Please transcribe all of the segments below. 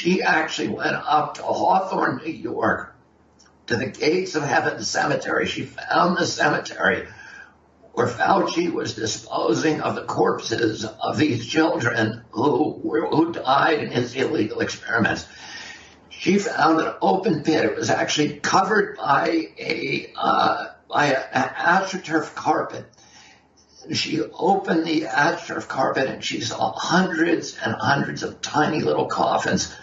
she actually went up to Hawthorne, New York, to the Gates of Heaven Cemetery. She found the cemetery where Fauci was disposing of the corpses of these children who died in his illegal experiments. She found an open pit. It was actually covered by an astroturf carpet. She opened the astroturf carpet and she saw hundreds and hundreds of tiny little coffins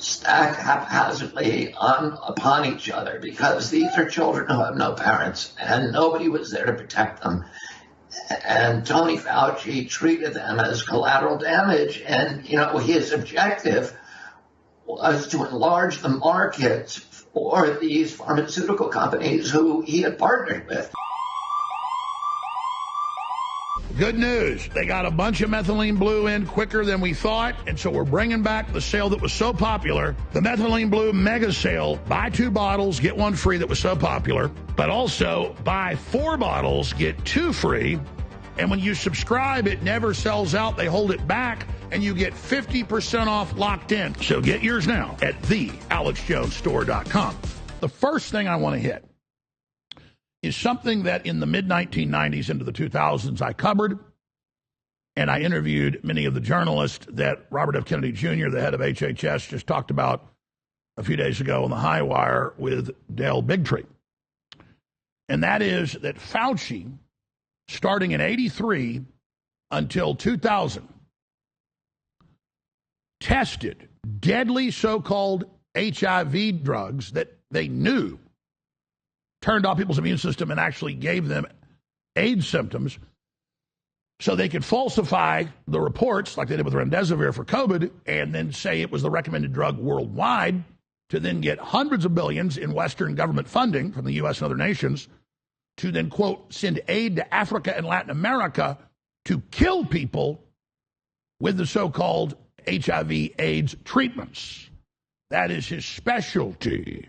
stacked haphazardly upon each other, because these are children who have no parents and nobody was there to protect them. And Tony Fauci treated them as collateral damage. And, his objective was to enlarge the markets for these pharmaceutical companies who he had partnered with. Good news. They got a bunch of methylene blue in quicker than we thought, and so we're bringing back the sale that was so popular, the methylene blue mega sale. Buy 2 bottles, get 1 free, that was so popular, but also buy 4 bottles, get 2 free, and when you subscribe, it never sells out. They hold it back, and you get 50% off locked in. So get yours now at thealexjonesstore.com. The first thing I want to hit is something that in the mid-1990s into the 2000s I covered, and I interviewed many of the journalists that Robert F. Kennedy Jr., the head of HHS, just talked about a few days ago on the High Wire with Dale Bigtree. And that is that Fauci, starting in 83 until 2000, tested deadly so-called HIV drugs that they knew turned off people's immune system and actually gave them AIDS symptoms, so they could falsify the reports like they did with remdesivir for COVID and then say it was the recommended drug worldwide to then get hundreds of billions in Western government funding from the U.S. and other nations to then, quote, send aid to Africa and Latin America to kill people with the so-called HIV AIDS treatments. That is his specialty.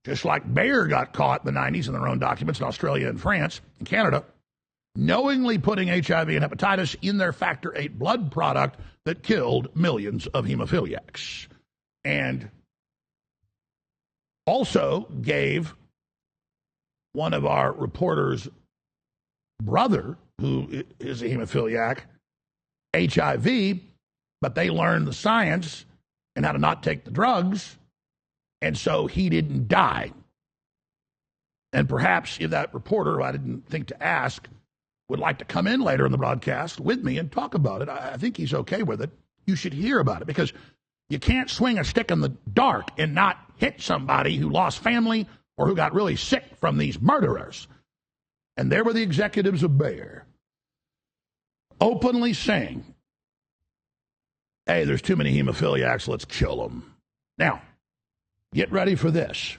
Just like Bayer got caught in the 90s in their own documents in Australia and France and Canada, knowingly putting HIV and hepatitis in their factor VIII blood product that killed millions of hemophiliacs. And also gave one of our reporters' brother, who is a hemophiliac, HIV, but they learned the science and how to not take the drugs, and so he didn't die. And perhaps if that reporter, who I didn't think to ask, would like to come in later in the broadcast with me and talk about it, I think he's okay with it. You should hear about it, because you can't swing a stick in the dark and not hit somebody who lost family or who got really sick from these murderers. And there were the executives of Bayer openly saying, hey, there's too many hemophiliacs, let's kill them. Now, get ready for this.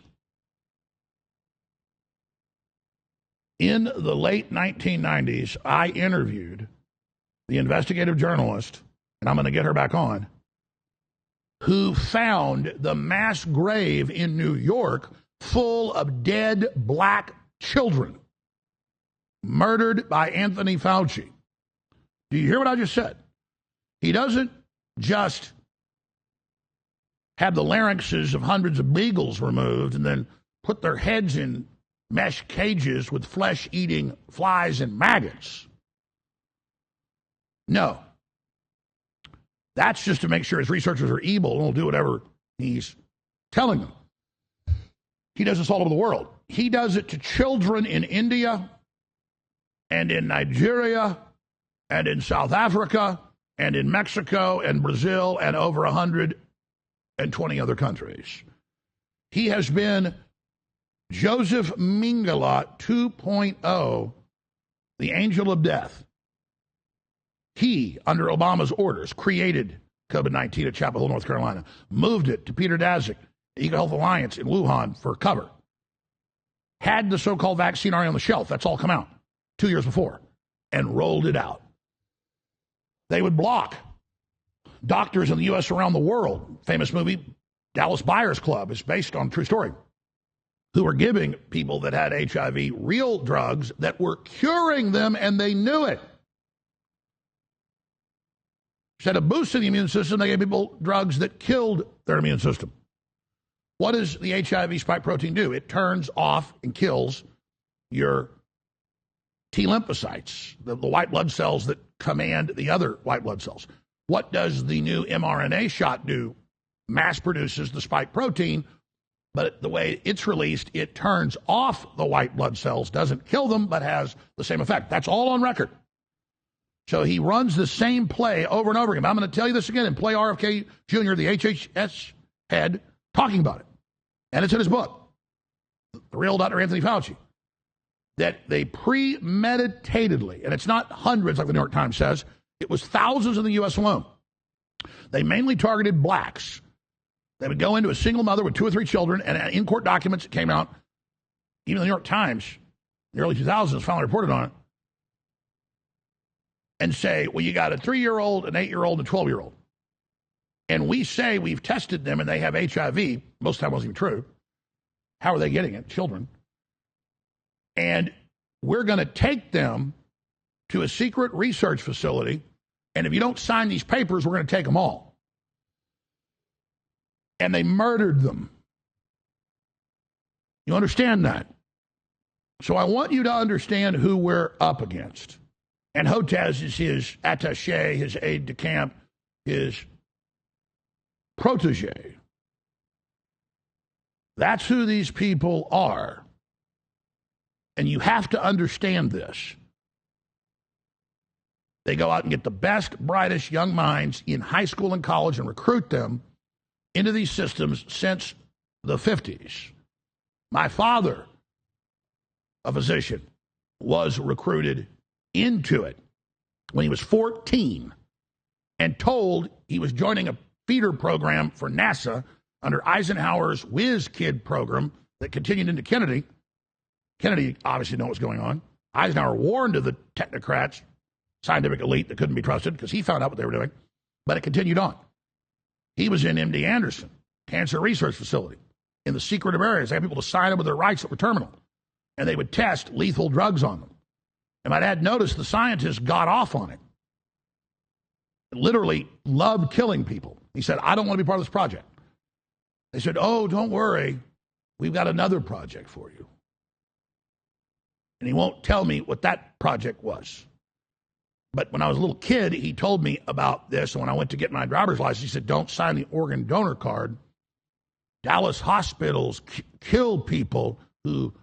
In the late 1990s, I interviewed the investigative journalist, and I'm going to get her back on, who found the mass grave in New York full of dead black children murdered by Anthony Fauci. Do you hear what I just said? He doesn't just have the larynxes of hundreds of beagles removed and then put their heads in mesh cages with flesh-eating flies and maggots. No. That's just to make sure his researchers are evil and will do whatever he's telling them. He does this all over the world. He does it to children in India and in Nigeria and in South Africa and in Mexico and Brazil and over 120 other countries. He has been Joseph Mengele 2.0, the angel of death. He, under Obama's orders, created COVID-19 at Chapel Hill, North Carolina, moved it to Peter Daszak, Eagle Health Alliance in Wuhan for cover, had the so-called vaccine already on the shelf, that's all come out 2 years before, and rolled it out. They would block doctors in the U.S. around the world. Famous movie, Dallas Buyers Club, is based on a true story, who were giving people that had HIV real drugs that were curing them, and they knew it. Instead of boosting the immune system, they gave people drugs that killed their immune system. What does the HIV spike protein do? It turns off and kills your T lymphocytes, the white blood cells that command the other white blood cells. What does the new mRNA shot do? Mass produces the spike protein, but the way it's released, it turns off the white blood cells, doesn't kill them, but has the same effect. That's all on record. So he runs the same play over and over again. I'm going to tell you this again and play RFK Jr., the HHS head, talking about it. And it's in his book, The Real Dr. Anthony Fauci, that they premeditatedly, and it's not hundreds like the New York Times says, it was thousands in the U.S. alone. They mainly targeted blacks. They would go into a single mother with 2 or 3 children, and in court documents, it came out, even the New York Times, in the early 2000s, finally reported on it, and say, well, you got a 3-year-old, an 8-year-old, and a 12-year-old. And we say we've tested them and they have HIV. Most of the time it wasn't even true. How are they getting it? Children. And we're going to take them to a secret research facility, and if you don't sign these papers, we're going to take them all. And they murdered them. You understand that? So I want you to understand who we're up against. And Hotez is his attaché, his aide-de-camp, his protege. That's who these people are. And you have to understand this. They go out and get the best, brightest young minds in high school and college and recruit them into these systems since the 50s. My father, a physician, was recruited into it when he was 14 and told he was joining a feeder program for NASA under Eisenhower's Whiz Kid program that continued into Kennedy. Kennedy obviously knew what was going on. Eisenhower warned of the technocrats, scientific elite that couldn't be trusted because he found out what they were doing, but it continued on. He was in MD Anderson Cancer Research Facility in the secretive areas. They had people to sign up with their rights that were terminal, and they would test lethal drugs on them. And my dad noticed the scientists got off on it. Literally loved killing people. He said, I don't want to be part of this project. They said, oh, don't worry. We've got another project for you. And he won't tell me what that project was. But when I was a little kid, he told me about this. And when I went to get my driver's license, he said, don't sign the organ donor card. Dallas hospitals kill people who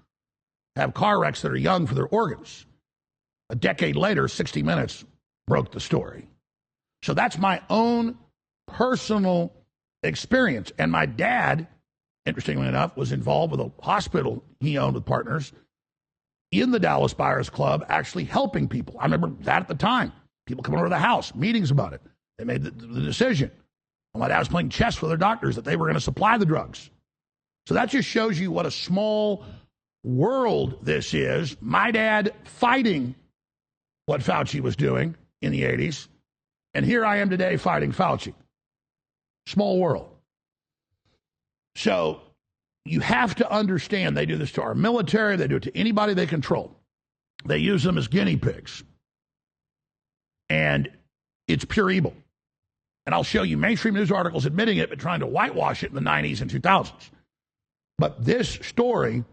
have car wrecks that are young for their organs. A decade later, 60 Minutes broke the story. So that's my own personal experience. And my dad, interestingly enough, was involved with a hospital he owned with partners in the Dallas Buyers Club, actually helping people. I remember that at the time. People coming over to the house, meetings about it. They made the decision. And my dad was playing chess with their doctors that they were going to supply the drugs. So that just shows you what a small world this is. My dad fighting what Fauci was doing in the 80s. And here I am today fighting Fauci. Small world. So you have to understand they do this to our military. They do it to anybody they control. They use them as guinea pigs. And it's pure evil. And I'll show you mainstream news articles admitting it, but trying to whitewash it in the 90s and 2000s. But this story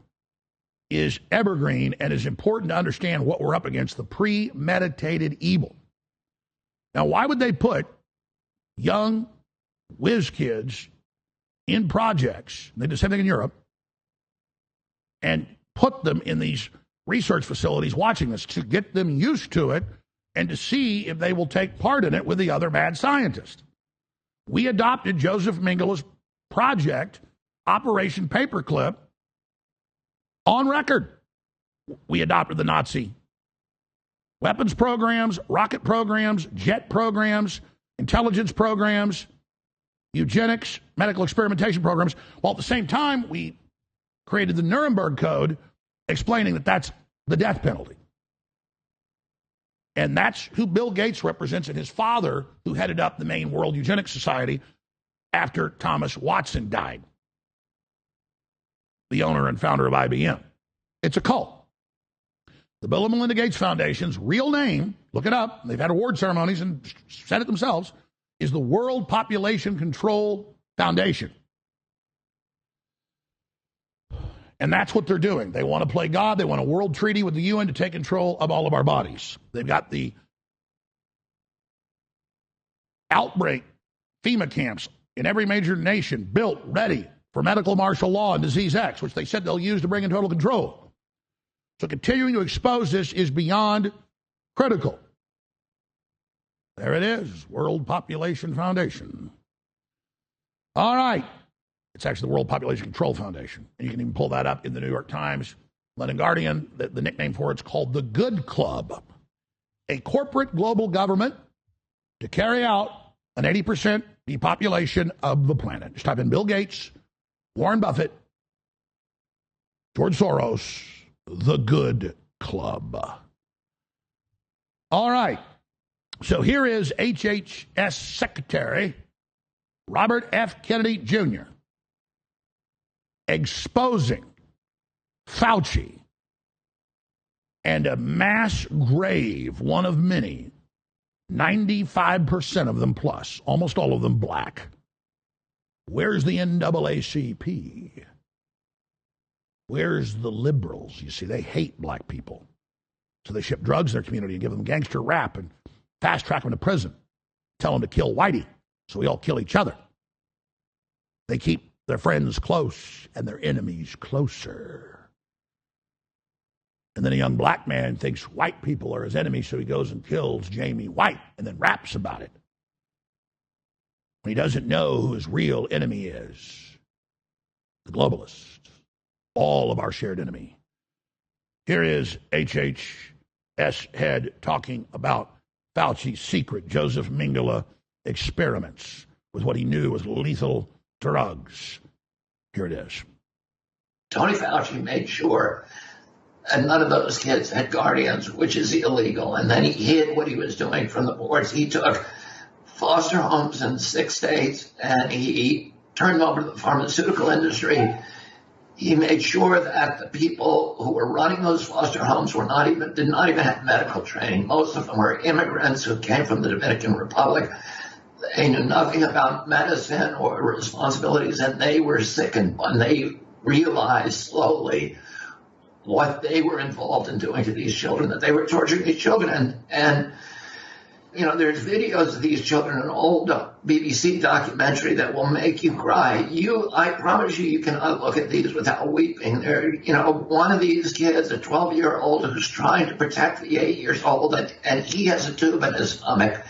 is evergreen and is important to understand what we're up against, the premeditated evil. Now, why would they put young whiz kids in projects, they do the same thing in Europe, and put them in these research facilities watching this to get them used to it and to see if they will take part in it with the other mad scientists? We adopted Joseph Mengele's project, Operation Paperclip, on record. We adopted the Nazi weapons programs, rocket programs, jet programs, intelligence programs, eugenics, medical experimentation programs, while at the same time we created the Nuremberg Code explaining that that's the death penalty. And that's who Bill Gates represents, and his father, who headed up the main World Eugenics Society after Thomas Watson died, the owner and founder of IBM. It's a cult. The Bill and Melinda Gates Foundation's real name, look it up, they've had award ceremonies and said it themselves, is the World Population Control Foundation. And that's what they're doing. They want to play God. They want a world treaty with the UN to take control of all of our bodies. They've got the outbreak FEMA camps in every major nation built, ready for medical martial law and Disease X, which they said they'll use to bring in total control. So continuing to expose this is beyond critical. There it is, World Population Foundation. All right. It's actually the World Population Control Foundation. And you can even pull that up in the New York Times, London Guardian. The nickname for it's called the Good Club, a corporate global government to carry out an 80% depopulation of the planet. Just type in Bill Gates, Warren Buffett, George Soros, the Good Club. All right. So here is HHS Secretary Robert F. Kennedy Jr. exposing Fauci and a mass grave, one of many, 95% of them plus, almost all of them black. Where's the NAACP? Where's the liberals? You see, they hate black people. So they ship drugs in their community and give them gangster rap and fast track them to prison. Tell them to kill Whitey so we all kill each other. They keep their friends close and their enemies closer. And then a young black man thinks white people are his enemies, so he goes and kills Jamie White and then raps about it. When he doesn't know who his real enemy is, the globalists, all of our shared enemy. Here is HHS head talking about Fauci's secret Joseph Mengele experiments with what he knew was lethal drugs. Here it is. Tony Fauci made sure that none of those kids had guardians, which is illegal. And then he hid what he was doing from the boards. He took foster homes in 6 states and he turned them over to the pharmaceutical industry. He made sure that the people who were running those foster homes did not even have medical training. Most of them were immigrants who came from the Dominican Republic. They knew nothing about medicine or responsibilities, and they were sickened when they realized slowly what they were involved in doing to these children, that they were torturing these children. And you know, there's videos of these children, an old BBC documentary that will make you cry. I promise you cannot look at these without weeping. One of these kids, a 12-year-old who's trying to protect the 8-year-old, and he has a tube in his stomach.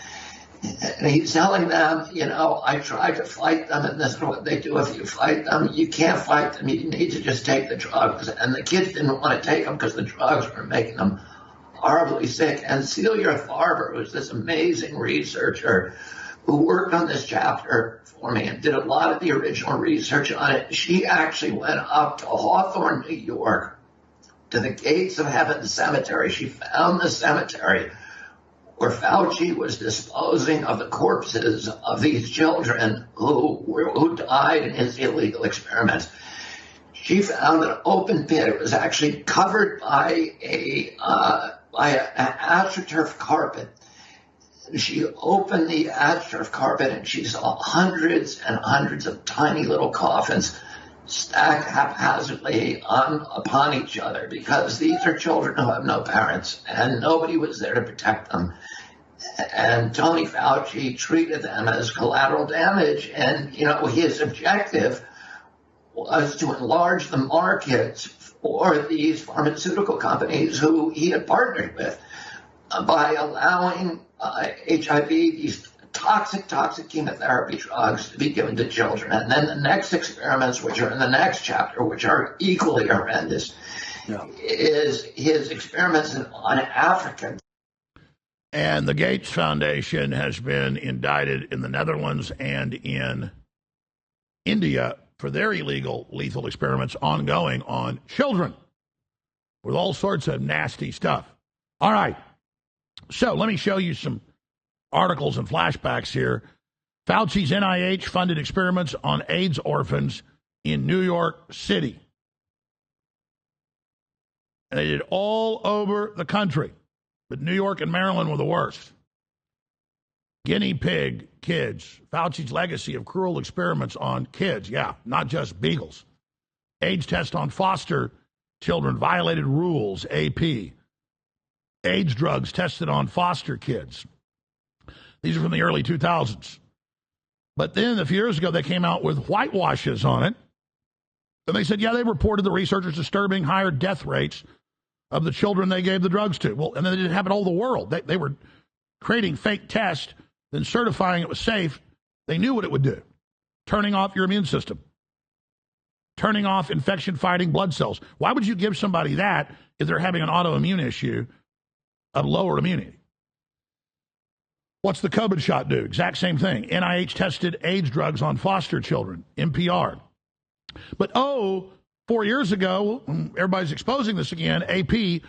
And he's telling them, I tried to fight them, and this is what they do if you fight them. You can't fight them. You need to just take the drugs. And the kids didn't want to take them because the drugs were making them horribly sick. And Celia Farber, who's this amazing researcher who worked on this chapter for me and did a lot of the original research on it, she actually went up to Hawthorne, New York, to the Gates of Heaven Cemetery. She found the cemetery where Fauci was disposing of the corpses of these children who died in his illegal experiments. She found an open pit. It was actually covered by an astroturf carpet. She opened the astroturf carpet and she saw hundreds and hundreds of tiny little coffins stacked haphazardly upon each other, because these are children who have no parents and nobody was there to protect them. And Tony Fauci treated them as collateral damage. And, his objective was to enlarge the markets for these pharmaceutical companies who he had partnered with by allowing HIV, these toxic chemotherapy drugs, to be given to children. And then the next experiments, which are in the next chapter, which are equally horrendous, is his experiments on Africans. And the Gates Foundation has been indicted in the Netherlands and in India for their illegal lethal experiments ongoing on children with all sorts of nasty stuff. All right. So let me show you some articles and flashbacks here. Fauci's NIH-funded experiments on AIDS orphans in New York City. And they did all over the country, but New York and Maryland were the worst. guinea pig kids. Fauci's legacy of cruel experiments on kids. Yeah, not just beagles. AIDS test on foster children violated rules, AP. AIDS drugs tested on foster kids. These are from the early 2000s. But then a few years ago, they came out with whitewashes on it. And they said, yeah, they reported the researchers disturbing higher death rates of the children they gave the drugs to. Well, and then they didn't have it all over the world. They were creating fake tests, then certifying it was safe. They knew what it would do. Turning off your immune system. Turning off infection-fighting blood cells. Why would you give somebody that if they're having an autoimmune issue of lower immunity? What's the COVID shot do? Exact same thing. NIH tested AIDS drugs on foster children, NPR. But 4 years ago, everybody's exposing this again, AP,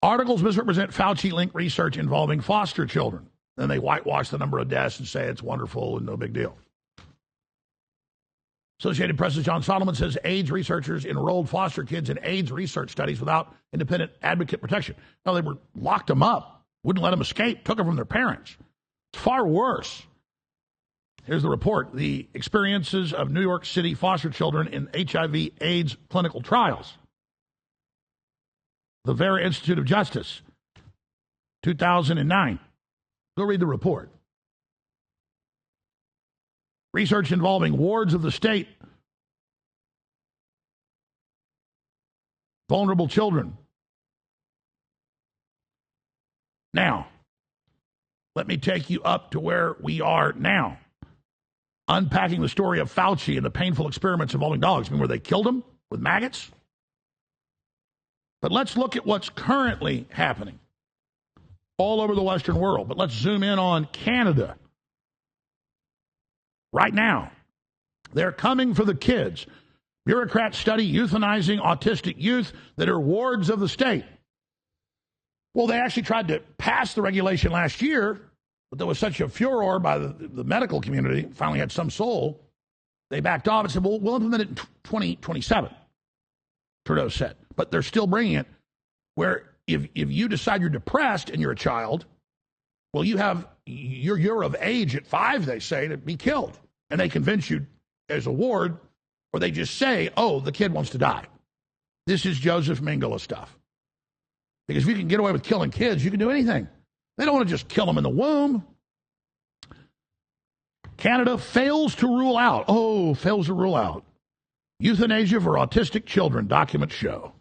articles misrepresent Fauci-linked research involving foster children. Then they whitewash the number of deaths and say it's wonderful and no big deal. Associated Press's John Solomon says AIDS researchers enrolled foster kids in AIDS research studies without independent advocate protection. No, they locked them up, wouldn't let them escape, took them from their parents. It's far worse. Here's the report. The experiences of New York City foster children in HIV/AIDS clinical trials. The Vera Institute of Justice, 2009. Go read the report. Research involving wards of the state, vulnerable children. Now, let me take you up to where we are now. Unpacking the story of Fauci and the painful experiments involving dogs. I mean, where they killed them with maggots? But let's look at what's currently happening all over the Western world. But let's zoom in on Canada. Right now, they're coming for the kids. Bureaucrats study euthanizing autistic youth that are wards of the state. Well, they actually tried to pass the regulation last year, but there was such a furor by the medical community, finally had some soul, they backed off and said, well, we'll implement it in 2027, Trudeau said. But they're still bringing it where if you decide you're depressed and you're a child, well, you're of age at 5, they say, to be killed. And they convince you as a ward, or they just say, oh, the kid wants to die. This is Joseph Mengele stuff. Because if you can get away with killing kids, you can do anything. They don't want to just kill them in the womb. Canada fails to rule out euthanasia for autistic children, documents show.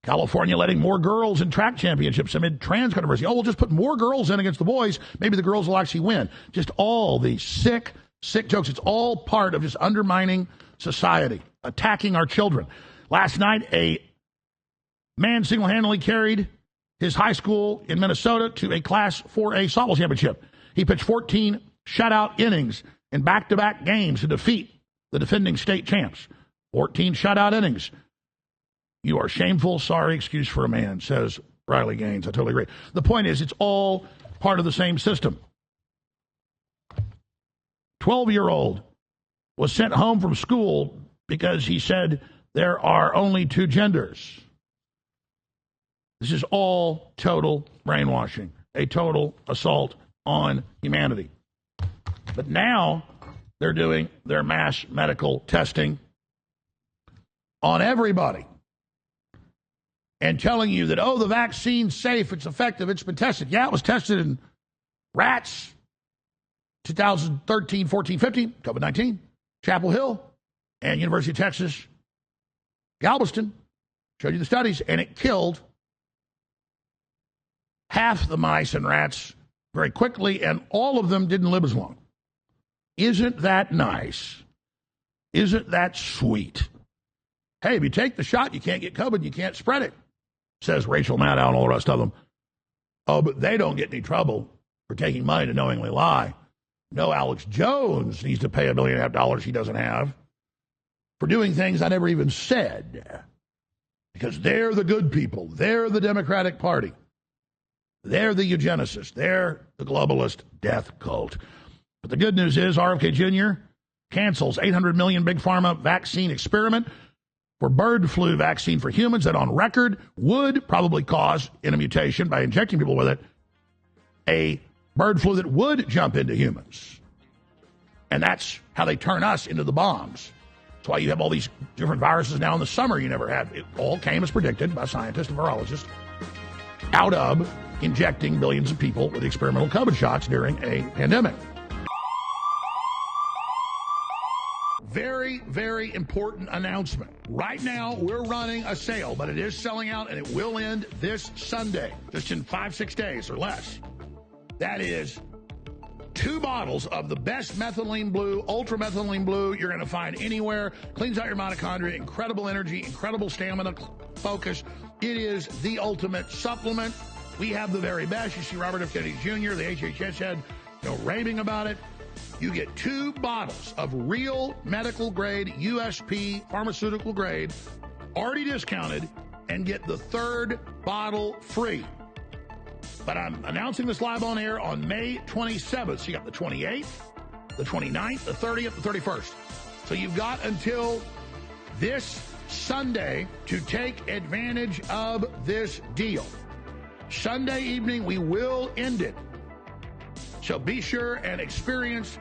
California letting more girls in track championships amid trans controversy. Oh, we'll just put more girls in against the boys. Maybe the girls will actually win. Just all these sick jokes. It's all part of just undermining society, attacking our children. Last night, a man single-handedly carried his high school in Minnesota to a Class 4A softball championship. He pitched 14 shutout innings in back-to-back games to defeat the defending state champs. 14 shutout innings. You are shameful, sorry excuse for a man, says Riley Gaines. I totally agree. The point is, it's all part of the same system. 12-year-old was sent home from school because he said there are only 2 genders. This is all total brainwashing, a total assault on humanity. But now they're doing their mass medical testing on everybody and telling you that, oh, the vaccine's safe, it's effective, it's been tested. Yeah, it was tested in rats, 2013, 14, 15, COVID-19, Chapel Hill, and University of Texas, Galveston. Showed you the studies, and it killed half the mice and rats very quickly, and all of them didn't live as long. Isn't that nice? Isn't that sweet? Hey, if you take the shot, you can't get COVID, you can't spread it, says Rachel Maddow and all the rest of them. Oh, but they don't get any trouble for taking money to knowingly lie. No, Alex Jones needs to pay $1.5 million he doesn't have for doing things I never even said. Because they're the good people. They're the Democratic Party. They're the eugenicists. They're the globalist death cult. But the good news is RFK Jr. cancels $800 million big pharma vaccine experiment for bird flu vaccine for humans that on record would probably cause, in a mutation by injecting people with it, a bird flu that would jump into humans. And that's how they turn us into the bombs. That's why you have all these different viruses now in the summer you never had. It all came as predicted by scientists and virologists out of injecting billions of people with experimental COVID shots during a pandemic. Very, very important announcement. Right now, we're running a sale, but it is selling out, and it will end this Sunday, just in 5-6 days or less. That is 2 bottles of the best methylene blue, ultra methylene blue you're going to find anywhere. Cleans out your mitochondria, incredible energy, incredible stamina, focus. It is the ultimate supplement. We have the very best. You see Robert F. Kennedy Jr., the HHS head, raving about it. You get 2 bottles of real medical grade, USP, pharmaceutical grade, already discounted, and get the 3rd bottle free. But I'm announcing this live on air on May 27th. So you got the 28th, the 29th, the 30th, the 31st. So you've got until this Sunday to take advantage of this deal. Sunday evening, we will end it. So be sure and experience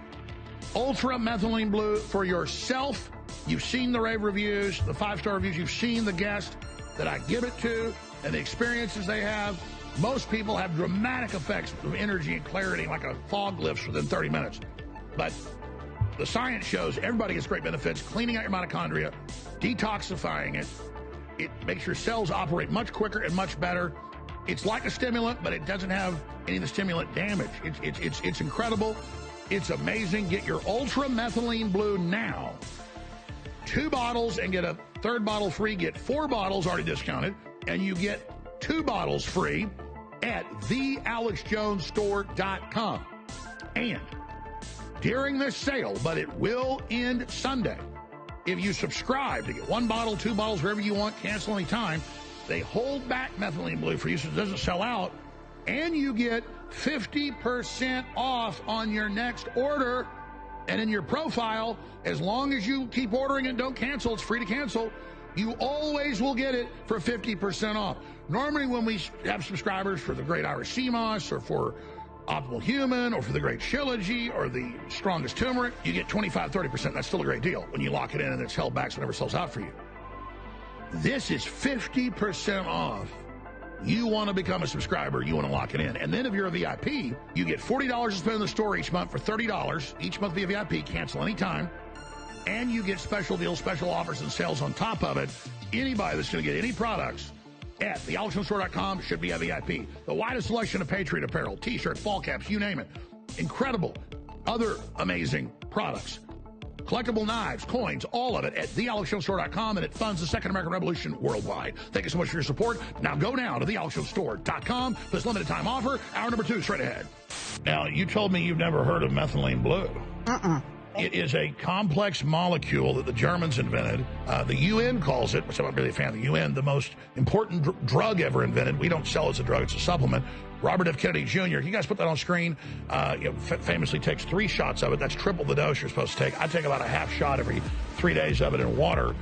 Ultra Methylene Blue for yourself. You've seen the rave reviews, the 5-star reviews. You've seen the guests that I give it to and the experiences they have. Most people have dramatic effects of energy and clarity, like a fog lifts within 30 minutes. But the science shows everybody gets great benefits, cleaning out your mitochondria, detoxifying it. It makes your cells operate much quicker and much better. It's like a stimulant, but it doesn't have any of the stimulant damage. It's incredible. It's amazing. Get your Ultra Methylene Blue now. 2 bottles and get a 3rd bottle free. Get 4 bottles already discounted, and you get 2 bottles free at thealexjonesstore.com. And during this sale, but it will end Sunday, if you subscribe to get 1 bottle, 2 bottles, wherever you want, cancel anytime, they hold back methylene blue for you so it doesn't sell out, and you get 50% off on your next order. And in your profile, as long as you keep ordering and don't cancel, it's free to cancel, you always will get it for 50% off. Normally when we have subscribers for the Great Irish Sea Moss or for Optimal Human or for the Great Shilajit or the Strongest Turmeric, you get 25-30%. That's still a great deal when you lock it in and it's held back so it never sells out for you. This is 50% off. You want to become a subscriber, you want to lock it in. And then if you're a VIP, you get $40 to spend in the store each month for $30. Each month via VIP, cancel anytime. And you get special deals, special offers, and sales on top of it. Anybody that's going to get any products at thealexjonesstore.com should be a VIP. The widest selection of Patriot apparel, T-shirts, ball caps, you name it. Incredible. Other amazing products. Collectible knives, coins, all of it at thealexjonesstore.com, and it funds the Second American Revolution worldwide. Thank you so much for your support. Now go now to thealexjonesstore.com for this limited time offer. Hour number 2 straight ahead. Now, you told me you've never heard of methylene blue. It is a complex molecule that the Germans invented. The UN calls it, which I'm not really a fan of the UN, the most important drug ever invented. We don't sell it as a drug, it's a supplement. Robert F. Kennedy Jr., you guys put that on screen, famously takes 3 shots of it. That's triple the dose you're supposed to take. I take about a half shot every 3 days of it in water,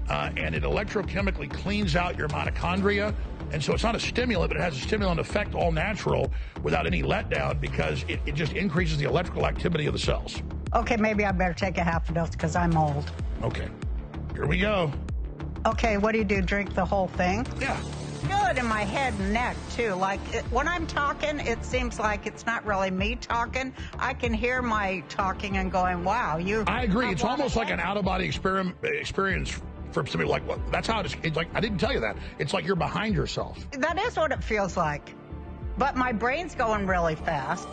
and it electrochemically cleans out your mitochondria. And so it's not a stimulant, but it has a stimulant effect, all natural, without any letdown, because it just increases the electrical activity of the cells. Okay, maybe I better take a half a dose because I'm old. Okay, here we go. Okay, what do? Drink the whole thing? Yeah. Feel it in my head and neck, too. Like, when I'm talking, it seems like it's not really me talking. I can hear my talking and going, wow, you... I agree. It's almost like an out-of-body experience for somebody like, well, that's how it's like, I didn't tell you that. It's like you're behind yourself. That is what it feels like. But my brain's going really fast.